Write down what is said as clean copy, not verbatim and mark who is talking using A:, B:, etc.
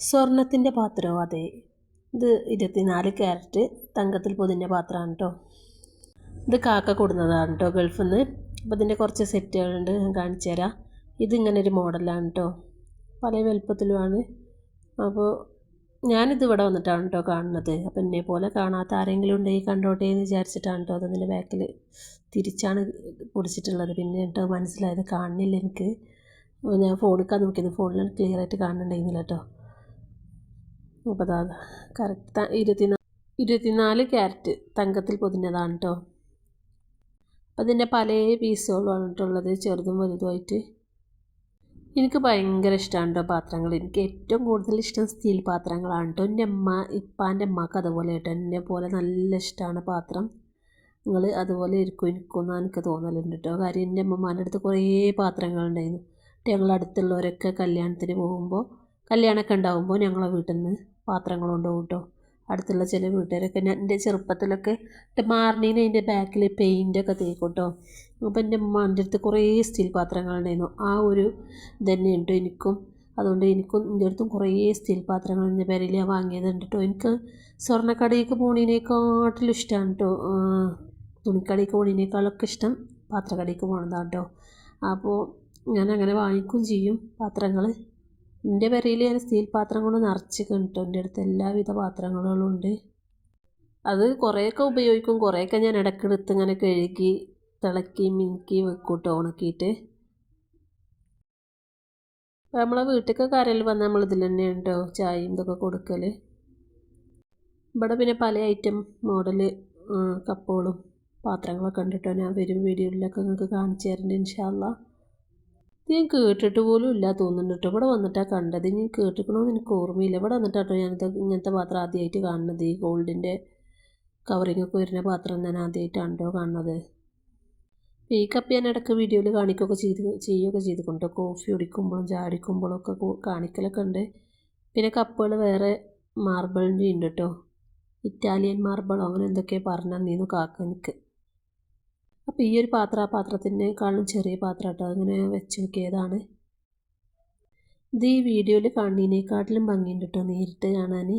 A: സ്വർണത്തിൻ്റെ പാത്രമോ? അതെ, ഇത് 24 ക്യാരറ്റ് തങ്കത്തിൽ പൊതിഞ്ഞ പാത്രമാണ് കേട്ടോ. ഇത് കാക്ക കൊടുന്നതാണ് കേട്ടോ ഗൾഫിൽ നിന്ന്. അപ്പോൾ ഇതിൻ്റെ കുറച്ച് സെറ്റുകളുണ്ട്, ഞാൻ കാണിച്ചു തരാം. ഇതിങ്ങനെ ഒരു മോഡലാണ് കേട്ടോ, പല വലുപ്പത്തിലുമാണ്. അപ്പോൾ ഞാനിത് ഇവിടെ വന്നിട്ടാണ് കേട്ടോ കാണുന്നത്. അപ്പോൾ എന്നെ പോലെ കാണാത്ത ആരെങ്കിലും ഉണ്ടെങ്കിൽ കണ്ടോട്ടെ എന്ന് വിചാരിച്ചിട്ടാണ് കേട്ടോ അതിൻ്റെ ബാക്കിൽ തിരിച്ചാണ് പിടിച്ചിട്ടുള്ളത്. പിന്നെ കേട്ടോ മനസ്സിലായത് കാണുന്നില്ല എനിക്ക്. ഞാൻ ഫോണിക്കാൻ നോക്കിയത്, ഫോണിൽ ക്ലിയർ ആയിട്ട് കാണുന്നുണ്ടായിരുന്നില്ല കേട്ടോ. അപ്പോൾ അതാ കറക്റ്റ് 24 ക്യാരറ്റ് തങ്കത്തിൽ പൊതിഞ്ഞതാണ് കേട്ടോ. അപ്പോൾ ഇതിൻ്റെ പല പീസുകളാണ് കേട്ടുള്ളത്, ചെറുതും വലുതുമായിട്ട്. എനിക്ക് ഭയങ്കര ഇഷ്ടമാണ് കേട്ടോ പാത്രങ്ങൾ. എനിക്ക് ഏറ്റവും കൂടുതൽ ഇഷ്ടം സ്റ്റീൽ പാത്രങ്ങളാണ് കേട്ടോ. എൻ്റെ ഇപ്പാൻ്റെ അമ്മക്ക് അതുപോലെ കേട്ടോ, എന്നെ പോലെ നല്ല ഇഷ്ടമാണ് പാത്രം. നിങ്ങൾ അതുപോലെ ഇരിക്കും എനിക്കൊന്നും എനിക്ക് തോന്നലുണ്ട് കേട്ടോ. കാര്യം എൻ്റെ അമ്മമാരുടെ അടുത്ത് കുറേ പാത്രങ്ങളുണ്ടായിരുന്നു. ഞങ്ങൾ അടുത്തുള്ളവരൊക്കെ കല്യാണത്തിന് പോകുമ്പോൾ, കല്യാണമൊക്കെ ഉണ്ടാകുമ്പോൾ ഞങ്ങളെ വീട്ടിൽ നിന്ന് പാത്രങ്ങൾ കൊണ്ടുപോകും കേട്ടോ. അടുത്തുള്ള ചില വീട്ടുകാരൊക്കെ എൻ്റെ ചെറുപ്പത്തിലൊക്കെ മാറിനീന് അതിൻ്റെ ബാക്കിൽ പെയിൻ്റൊക്കെ തേക്കും കേട്ടോ. അപ്പോൾ എൻ്റെ അമ്മൻ്റെ അടുത്ത് കുറേ സ്റ്റീൽ പാത്രങ്ങളുണ്ടായിരുന്നു. ആ ഒരു തന്നെ ഉണ്ട് എനിക്കും. അതുകൊണ്ട് എനിക്കും എൻ്റെ അടുത്തും കുറേ സ്റ്റീൽ പാത്രങ്ങൾ എൻ്റെ പേരിൽ ഞാൻ വാങ്ങിയതുണ്ട് കേട്ടോ. എനിക്ക് സ്വർണ്ണക്കടയിലേക്ക് പോണതിനേക്കാട്ടിലും ഇഷ്ടമാണ് കേട്ടോ, തുണിക്കടയിലേക്ക് പോണതിനേക്കാളൊക്കെ ഇഷ്ടം പാത്രക്കടയിലേക്ക് പോകണതാണ് കേട്ടോ. അപ്പോൾ ഞാൻ അങ്ങനെ വാങ്ങിക്കും ചെയ്യും പാത്രങ്ങൾ. എൻ്റെ പെരയിൽ ഞാൻ സ്റ്റീൽ പാത്രം കൊണ്ട് നിറച്ചിട്ടുണ്ട് കേട്ടോ. എൻ്റെ അടുത്ത് എല്ലാവിധ പാത്രങ്ങളും ഉണ്ട്. അത് കുറേയൊക്കെ ഉപയോഗിക്കും, കുറേയൊക്കെ ഞാൻ ഇടയ്ക്കെടുത്ത് ഇങ്ങനെ കഴുകി തിളക്കി മിനുക്കി വെക്കും കേട്ടോ, ഉണക്കിയിട്ട്. നമ്മളെ വീട്ടിലൊക്കെ ആരെങ്കിലും വന്നാൽ നമ്മൾ ഇതിൽ തന്നെയാണ് കേട്ടോ ചായയും ഇതൊക്കെ കൊടുക്കൽ. ഇവിടെ പിന്നെ പല ഐറ്റം മോഡൽ കപ്പുകളും പാത്രങ്ങളൊക്കെ ഉണ്ട് കേട്ടോ. ഞാൻ വരും വീഡിയോയിലൊക്കെ നിങ്ങൾക്ക് കാണിച്ചു തരുന്നുണ്ട് ഇൻഷാ അല്ലാഹ്. ഞാൻ കേട്ടിട്ട് പോലും ഇല്ല തോന്നുന്നുണ്ട് കേട്ടോ. ഇവിടെ വന്നിട്ടാണ് കണ്ടത്. ഞാൻ കേട്ടിക്കണമെന്ന് എനിക്ക് ഓർമ്മയില്ല. ഇവിടെ വന്നിട്ടാട്ടോ ഞാനിത് ഇങ്ങനത്തെ പാത്രം ആദ്യമായിട്ട് കാണുന്നത്. ഈ ഗോൾഡിൻ്റെ കവറിങ്ങൊക്കെ വരുന്ന പാത്രം ഞാൻ ആദ്യമായിട്ടാണ് കേട്ടോ കാണുന്നത്. ഈ കപ്പ് ഞാൻ ഇടയ്ക്ക് വീഡിയോയിൽ കാണിക്കുകയൊക്കെ ചെയ്യുകയൊക്കെ ചെയ്തിട്ടുണ്ട്. കോഫി കുടിക്കുമ്പോഴും ചാടിക്കുമ്പോഴൊക്കെ കാണിക്കലൊക്കെ ഉണ്ട്. പിന്നെ കപ്പുകൾ വേറെ മാർബിളിൻ്റെ ഉണ്ട് കേട്ടോ, ഇറ്റാലിയൻ മാർബിളോ അങ്ങനെ എന്തൊക്കെയോ പറഞ്ഞു തന്നിരുന്നു കാക്ക എനിക്ക്. അപ്പോൾ ഈ ഒരു പാത്രം ആ പാത്രത്തിനേക്കാളും ചെറിയ പാത്രം കേട്ടോ, അങ്ങനെ വെച്ച് നോക്കിയതാണ്. ഇത് ഈ വീഡിയോയിൽ കാണുന്നതിനേക്കാട്ടിലും ഭംഗിയുണ്ട് കേട്ടോ നേരിട്ട് കാണാൻ.